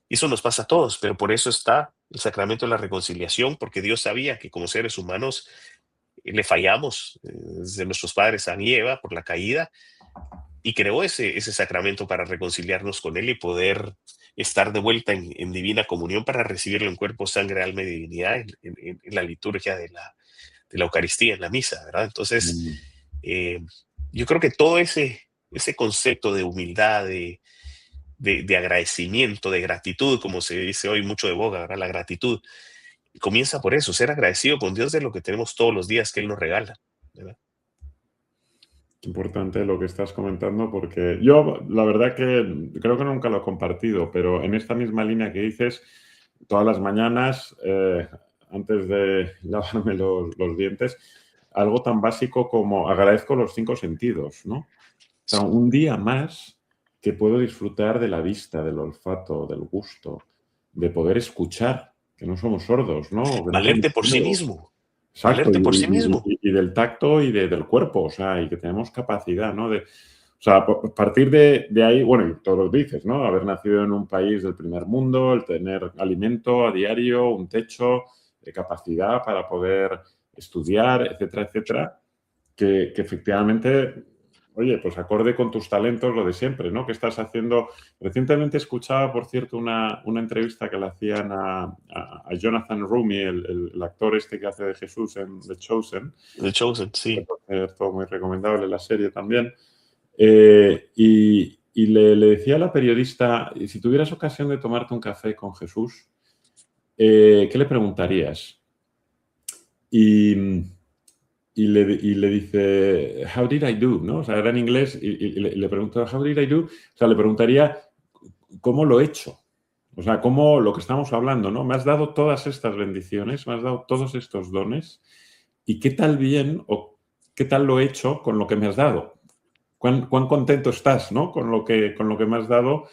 Y eso nos pasa a todos, pero por eso está el sacramento de la reconciliación, porque Dios sabía que como seres humanos le fallamos desde nuestros padres Adán y Eva por la caída, y creó ese sacramento para reconciliarnos con Él y poder estar de vuelta en divina comunión para recibirlo en cuerpo, sangre, alma y divinidad en la liturgia de la Eucaristía, en la misa, ¿verdad? Entonces, yo creo que todo ese concepto de humildad, de agradecimiento, de gratitud, como se dice hoy mucho de boga, ¿verdad? La gratitud comienza por eso, ser agradecido con Dios de lo que tenemos todos los días que Él nos regala, ¿verdad? Importante lo que estás comentando, porque yo la verdad que creo que nunca lo he compartido, pero en esta misma línea que dices, todas las mañanas, antes de lavarme los dientes, algo tan básico como agradezco los 5 sentidos, ¿no? O sea, un día más que puedo disfrutar de la vista, del olfato, del gusto, de poder escuchar, que no somos sordos, ¿no? Valerte por sí mismo. Exacto, Valerte por sí mismo. y del tacto y del cuerpo, o sea, y que tenemos capacidad, ¿no? O sea, a partir de ahí, bueno, y todo lo que dices, ¿no? Haber nacido en un país del primer mundo, el tener alimento a diario, un techo, capacidad para poder estudiar, etcétera, etcétera, que efectivamente, oye, pues acorde con tus talentos, lo de siempre, ¿no? Que estás haciendo. Recientemente escuchaba, por cierto, una entrevista que le hacían a Jonathan Roumie, el actor este que hace de Jesús en The Chosen. The Chosen, sí. Todo muy recomendable la serie también. Y le decía a la periodista, si tuvieras ocasión de tomarte un café con Jesús, ¿qué le preguntarías? Y le dice, how did I do? ¿No? O sea, era en inglés y le preguntó, how did I do? O sea, le preguntaría, ¿cómo lo he hecho? O sea, ¿cómo lo que estamos hablando, ¿no? Me has dado todas estas bendiciones, me has dado todos estos dones y qué tal bien o qué tal lo he hecho con lo que me has dado. ¿Cuán contento estás, ¿no? Con lo que me has dado.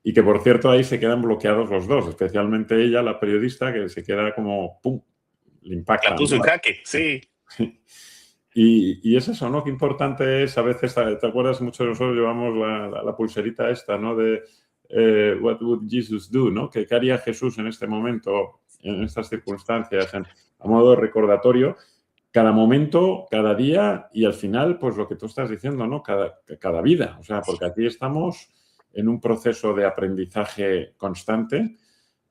Y que, por cierto, ahí se quedan bloqueados los dos, especialmente ella, la periodista, que se queda como, ¡pum!, le impacta. La puso en jaque, sí. Y es eso, ¿no? Qué importante es, a veces, ¿te acuerdas? Muchos de nosotros llevamos la pulserita esta, ¿no? De what would Jesus do, ¿no? ¿Qué haría Jesús en este momento, en estas circunstancias, a modo de recordatorio? Cada momento, cada día y al final, pues lo que tú estás diciendo, ¿no? Cada vida. O sea, porque aquí estamos en un proceso de aprendizaje constante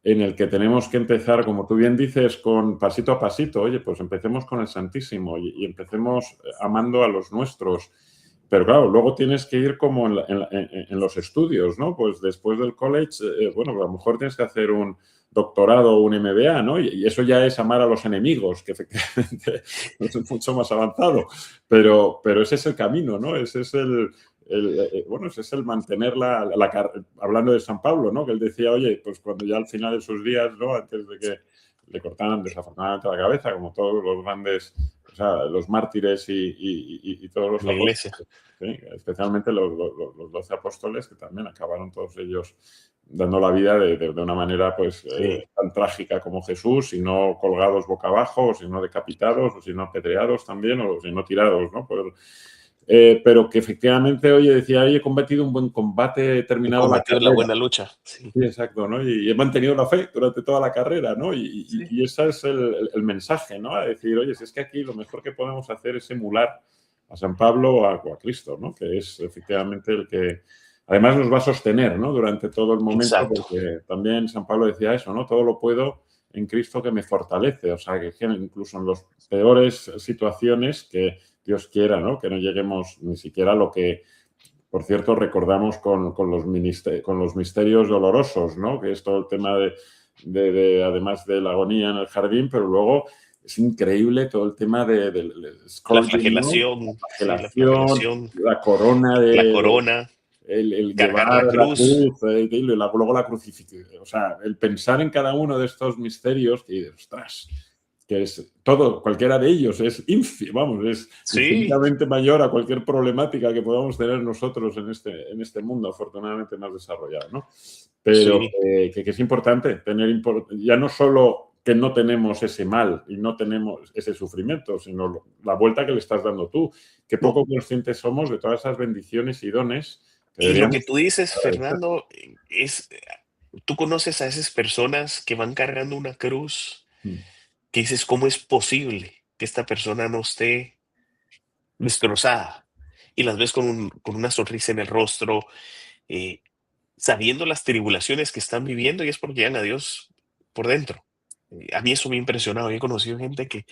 en el que tenemos que empezar, como tú bien dices, con pasito a pasito. Oye, pues empecemos con el Santísimo y empecemos amando a los nuestros. Pero claro, luego tienes que ir como en los estudios, ¿no? Pues después del college, bueno, a lo mejor tienes que hacer un doctorado o un MBA, ¿no? Y eso ya es amar a los enemigos, que efectivamente es mucho más avanzado. Pero ese es el camino, ¿no? Ese es bueno, ese es el mantener hablando de San Pablo, ¿no? Que él decía, oye, pues cuando ya al final de sus días, ¿no? Antes de que le cortaran desafortunadamente la cabeza, como todos los grandes, o sea, los mártires y todos los apóstoles, ¿sí? Especialmente los 12 apóstoles, que también acabaron todos ellos dando la vida de una manera, pues, tan trágica como Jesús, si no colgados boca abajo, o si no decapitados, o si no apedreados también, o si no tirados, ¿no? Pero que efectivamente, oye, decía, he combatido un buen combate, he terminado la buena lucha. Sí, exacto, ¿no? Y he mantenido la fe durante toda la carrera, ¿no? Y ese es el mensaje, ¿no? A decir, oye, si es que aquí lo mejor que podemos hacer es emular a San Pablo o a Cristo, ¿no? Que es efectivamente el que además nos va a sostener, ¿no? Durante todo el momento. Exacto. Porque también San Pablo decía eso, ¿no? Todo lo puedo en Cristo que me fortalece. O sea, que incluso en las peores situaciones que Dios quiera, ¿no? Que no lleguemos ni siquiera a lo que, por cierto, recordamos con los misterios dolorosos, ¿no? Que es todo el tema de además de la agonía en el jardín, pero luego es increíble todo el tema del La scourging, ¿no? flagelación, sí, la Flagelación, flagelación, la corona la corona, el cargar llevar la la cruz. cruz, luego la crucifixión. O sea, el pensar en cada uno de estos misterios, y ostras, que es todo, cualquiera de ellos es es Sí, infinitamente mayor a cualquier problemática que podamos tener nosotros en este mundo, afortunadamente más desarrollado, ¿no? Pero sí. que es importante tener, ya no solo que no tenemos ese mal y no tenemos ese sufrimiento, sino la vuelta que le estás dando tú, que No, poco conscientes somos de todas esas bendiciones y dones que y lo deberíamos que tú dices, agradecer. Fernando, es, tú conoces a esas personas que van cargando una cruz, Mm. que dices, ¿cómo es posible que esta persona no esté destrozada? Y las ves con una sonrisa en el rostro, eh, sabiendo las tribulaciones que están viviendo y es porque llegan a Dios por dentro. A mí eso me ha impresionado. He conocido gente que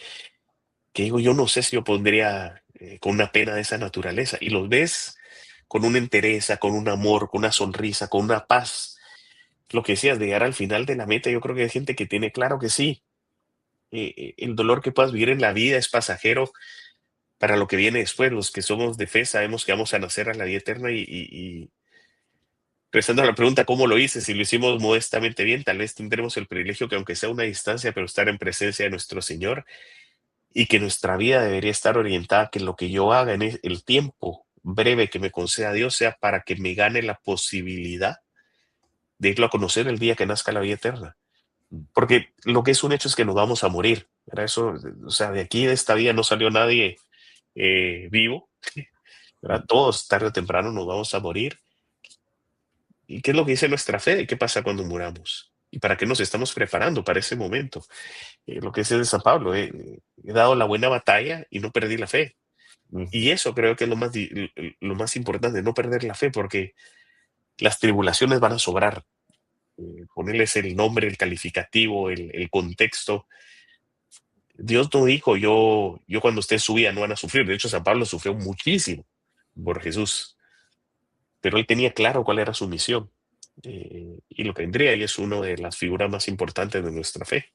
digo, yo no sé si yo pondría con una pena de esa naturaleza. Y los ves con una entereza, con un amor, con una sonrisa, con una paz. Lo que decías, de llegar al final de la meta, yo creo que hay gente que tiene claro que sí. El dolor que puedas vivir en la vida es pasajero para lo que viene después. Los que somos de fe sabemos que vamos a nacer a la vida eterna y regresando a la pregunta, ¿cómo lo hice? Si lo hicimos modestamente bien, tal vez tendremos el privilegio que aunque sea una distancia, pero estar en presencia de nuestro Señor y que nuestra vida debería estar orientada a que lo que yo haga en el tiempo breve que me conceda Dios sea para que me gane la posibilidad de irlo a conocer el día que nazca la vida eterna. Porque lo que es un hecho es que nos vamos a morir. ¿Verdad? Eso, o sea, de aquí de esta vida no salió nadie vivo. ¿Verdad? Todos tarde o temprano nos vamos a morir. ¿Y qué es lo que dice nuestra fe? ¿Qué pasa cuando muramos? ¿Y para qué nos estamos preparando para ese momento? Lo que dice de San Pablo, he dado la buena batalla y no perdí la fe. Y eso creo que es lo más importante, no perder la fe, porque las tribulaciones van a sobrar. Ponerles el nombre, el calificativo, el contexto. Dios no dijo, yo cuando esté en su vida no van a sufrir. De hecho, San Pablo sufrió muchísimo por Jesús, pero él tenía claro cuál era su misión. Y lo tendría, y es una de las figuras más importantes de nuestra fe.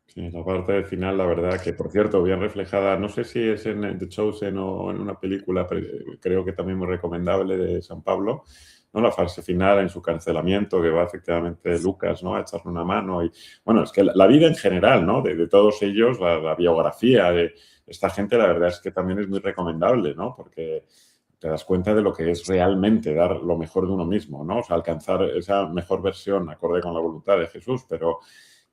Sí, la parte del final, la verdad, que por cierto, bien reflejada, no sé si es en The Chosen o en una película, pero creo que también muy recomendable de San Pablo, ¿no? La fase final en su cancelamiento, que va efectivamente Lucas, ¿no? A echarle una mano. Y bueno, es que la vida en general, ¿no? De todos ellos, la biografía de esta gente, la verdad es que también es muy recomendable, ¿no? Porque te das cuenta de lo que es realmente dar lo mejor de uno mismo, ¿no? O sea, alcanzar esa mejor versión acorde con la voluntad de Jesús, pero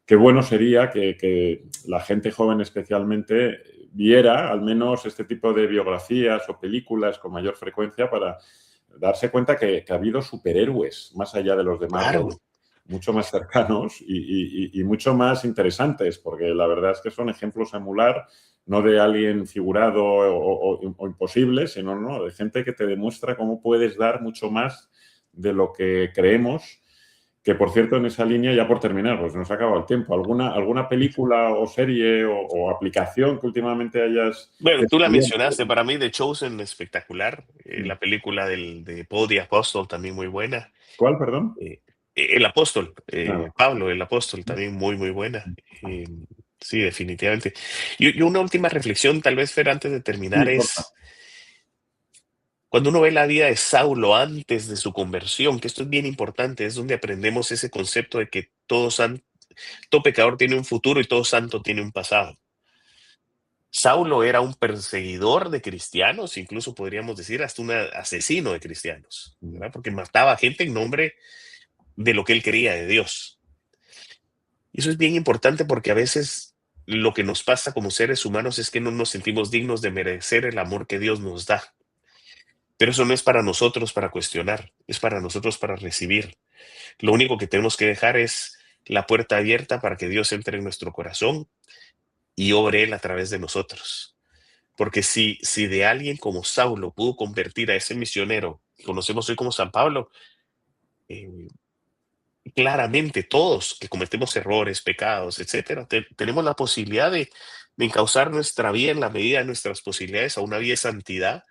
qué bueno sería que la gente joven especialmente viera al menos este tipo de biografías o películas con mayor frecuencia para darse cuenta que ha habido superhéroes más allá de los de Marvel, Claro, mucho más cercanos y mucho más interesantes, porque la verdad es que son ejemplos a emular, no de alguien figurado o imposible, sino ¿no? de gente que te demuestra cómo puedes dar mucho más de lo que creemos. Que por cierto, en esa línea, ya por terminar, pues nos ha acabado el tiempo. ¿Alguna película o serie o aplicación que últimamente hayas bueno, tú la descubierto? mencionaste, para mí The Chosen espectacular, la película de Paul the Apostle también muy buena, ¿Cuál, perdón? eh, el apóstol, Ah, Pablo el apóstol también muy muy buena, sí, definitivamente. Y una última reflexión, tal vez, Fer, antes de terminar, sí, porfa. es cuando uno ve la vida de Saulo antes de su conversión, que esto es bien importante, es donde aprendemos ese concepto de que todo pecador tiene un futuro y todo santo tiene un pasado. Saulo era un perseguidor de cristianos, incluso podríamos decir hasta un asesino de cristianos, ¿verdad? Porque mataba gente en nombre de lo que él quería de Dios. Y eso es bien importante porque a veces lo que nos pasa como seres humanos es que no nos sentimos dignos de merecer el amor que Dios nos da. Pero eso no es para nosotros para cuestionar, es para nosotros para recibir. Lo único que tenemos que dejar es la puerta abierta para que Dios entre en nuestro corazón y obre Él a través de nosotros. Porque si de alguien como Saulo pudo convertir a ese misionero que conocemos hoy como San Pablo, eh, claramente todos que cometemos errores, pecados, etcétera, tenemos la posibilidad de encauzar nuestra vida en la medida de nuestras posibilidades a una vida de santidad,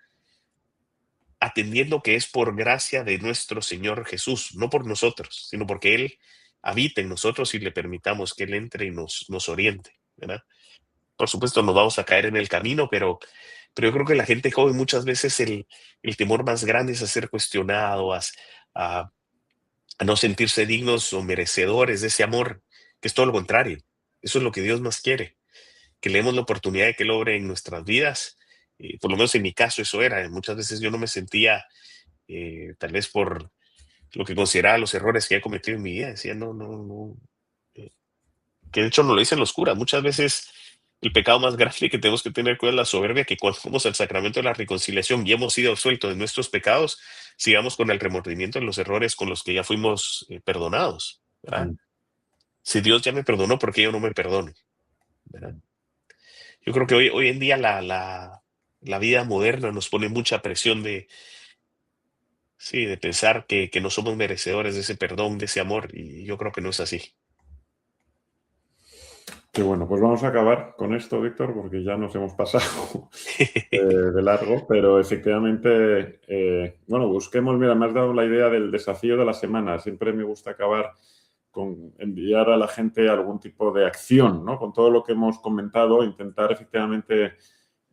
atendiendo que es por gracia de nuestro Señor Jesús, no por nosotros, sino porque Él habita en nosotros y le permitamos que Él entre y nos oriente, ¿verdad? por supuesto nos vamos a caer en el camino, pero yo creo que la gente joven muchas veces el temor más grande es a ser cuestionado, a no sentirse dignos o merecedores de ese amor, que es todo lo contrario. Eso es lo que Dios más quiere, que le demos la oportunidad de que Él obre en nuestras vidas. Por lo menos en mi caso eso era. Muchas veces yo no me sentía, tal vez por lo que consideraba los errores que he cometido en mi vida. Decía, no. Que de hecho no lo dicen los curas. Muchas veces el pecado más grave que tenemos que tener cuidado es la soberbia, que cuando vamos al sacramento de la reconciliación y hemos sido absueltos de nuestros pecados, sigamos con el remordimiento de los errores con los que ya fuimos perdonados, ¿verdad? Si Dios ya me perdonó, ¿por qué yo no me perdono? ¿Verdad? Yo creo que hoy en día la vida moderna nos pone mucha presión de pensar que no somos merecedores de ese perdón, de ese amor, y yo creo que no es así. Qué bueno, pues vamos a acabar con esto, Víctor, porque ya nos hemos pasado de largo, pero efectivamente, busquemos, mira, me has dado la idea del desafío de la semana. Siempre me gusta acabar con enviar a la gente algún tipo de acción, ¿no? Con todo lo que hemos comentado, intentar efectivamente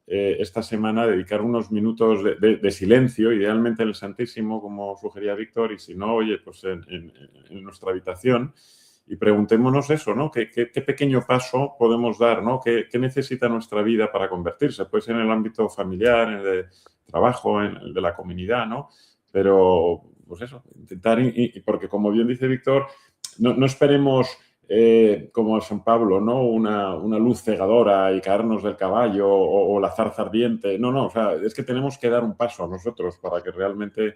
esta semana dedicar unos minutos de silencio, idealmente en el Santísimo, como sugería Víctor, y si no, oye, pues en nuestra habitación, y preguntémonos eso, ¿no? ¿Qué pequeño paso podemos dar, ¿no? ¿Qué necesita nuestra vida para convertirse? Puede ser en el ámbito familiar, en el de trabajo, en el de la comunidad, ¿no? Pero, pues eso, intentar, porque como bien dice Víctor, no esperemos, como San Pablo, ¿no? Una luz cegadora y caernos del caballo o la zarza ardiente. No, o sea, es que tenemos que dar un paso a nosotros para que realmente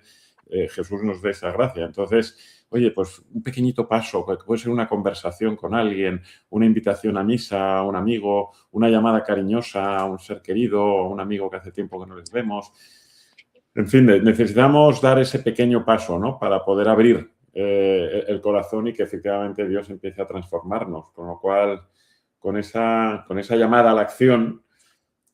Jesús nos dé esa gracia. Entonces, oye, pues un pequeñito paso, que puede ser una conversación con alguien, una invitación a misa, a un amigo, una llamada cariñosa a un ser querido, a un amigo que hace tiempo que no les vemos. En fin, necesitamos dar ese pequeño paso, ¿no? Para poder abrir el corazón y que efectivamente Dios empiece a transformarnos. Con lo cual, con esa llamada a la acción,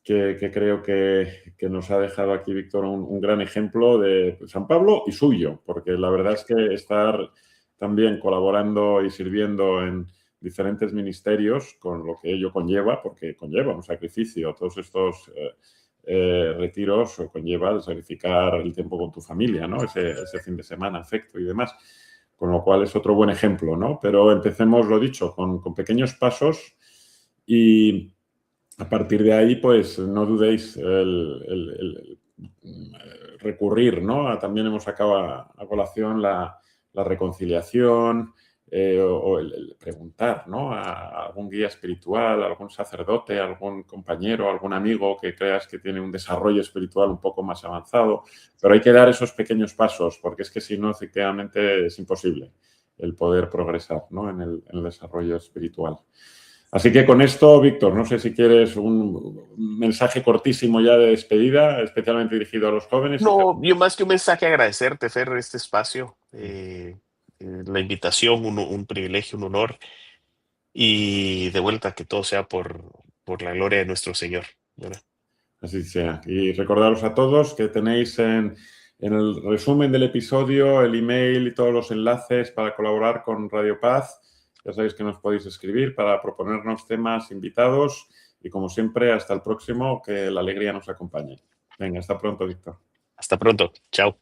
que creo que nos ha dejado aquí Víctor un gran ejemplo de San Pablo y suyo, porque la verdad es que estar también colaborando y sirviendo en diferentes ministerios con lo que ello conlleva, porque conlleva un sacrificio, todos estos retiros conlleva el sacrificar el tiempo con tu familia, ¿no? Ese fin de semana, afecto y demás, con lo cual es otro buen ejemplo, ¿no? Pero empecemos, lo dicho, con pequeños pasos y a partir de ahí, pues no dudéis el recurrir, ¿no? También hemos sacado a colación la reconciliación o el preguntar, ¿no? A algún guía espiritual, a algún sacerdote, a algún compañero, a algún amigo que creas que tiene un desarrollo espiritual un poco más avanzado. Pero hay que dar esos pequeños pasos, porque es que si no, efectivamente, es imposible el poder progresar, ¿no? en el desarrollo espiritual. Así que con esto, Víctor, no sé si quieres un mensaje cortísimo ya de despedida, especialmente dirigido a los jóvenes. No, yo más que un mensaje, agradecerte, Fer, este espacio, la invitación, un privilegio, un honor, y de vuelta que todo sea por la gloria de nuestro Señor, ¿verdad? Así sea. Y recordaros a todos que tenéis en el resumen del episodio el email y todos los enlaces para colaborar con Radio Paz. Ya sabéis que nos podéis escribir para proponernos temas, invitados y, como siempre, hasta el próximo, que la alegría nos acompañe. Venga, hasta pronto, Víctor. Hasta pronto. Chao.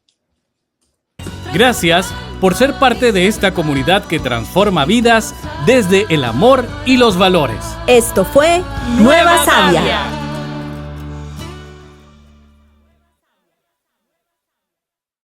Gracias por ser parte de esta comunidad que transforma vidas desde el amor y los valores. Esto fue Nueva Sabia.